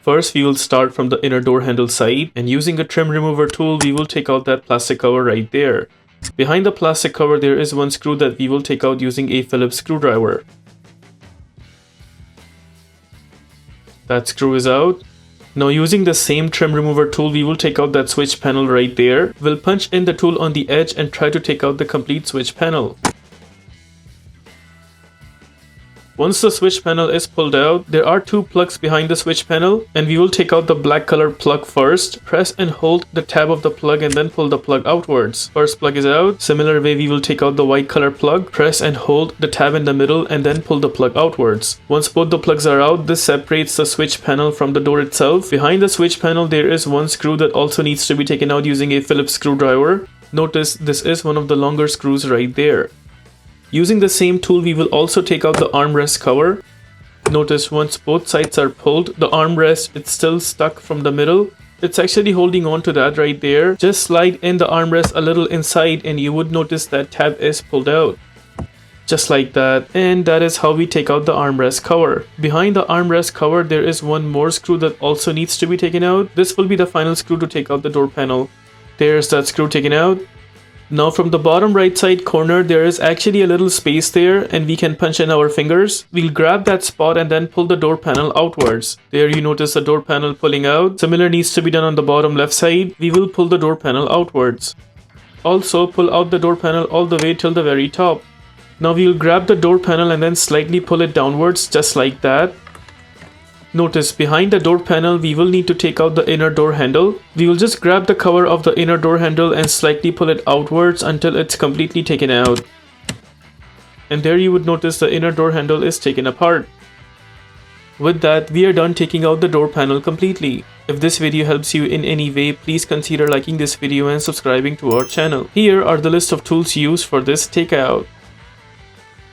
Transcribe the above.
First, we will start from the inner door handle side, and using a trim remover tool, we will take out that plastic cover right there. Behind the plastic cover, there is one screw that we will take out using a Phillips screwdriver. That screw is out. Now using the same trim remover tool, we will take out that switch panel right there. We'll punch in the tool on the edge and try to take out the complete switch panel. Once the switch panel is pulled out, there are two plugs behind the switch panel, and we will take out the black color plug first. Press and hold the tab of the plug and then pull the plug outwards. First plug is out. Similar way, we will take out the white color plug. Press and hold the tab in the middle and then pull the plug outwards. Once both the plugs are out, this separates the switch panel from the door itself. Behind the switch panel, there is one screw that also needs to be taken out using a Phillips screwdriver. Notice this is one of the longer screws right there. Using the same tool, we will also take out the armrest cover. Notice once both sides are pulled, the armrest is still stuck from the middle. It's actually holding on to that right there. Just slide in the armrest a little inside and you would notice that tab is pulled out. Just like that. And that is how we take out the armrest cover. Behind the armrest cover, there is one more screw that also needs to be taken out. This will be the final screw to take out the door panel. There's that screw taken out. Now from the bottom right side corner, there is actually a little space there and we can punch in our fingers. We'll grab that spot and then pull the door panel outwards. There you notice the door panel pulling out. Similar needs to be done on the bottom left side. We will pull the door panel outwards. Also pull out the door panel all the way till the very top. Now we'll grab the door panel and then slightly pull it downwards just like that. Notice behind the door panel, we will need to take out the inner door handle. We will just grab the cover of the inner door handle and slightly pull it outwards until it's completely taken out. And there you would notice the inner door handle is taken apart. With that, we are done taking out the door panel completely. If this video helps you in any way, please consider liking this video and subscribing to our channel. Here are the list of tools used for this takeout.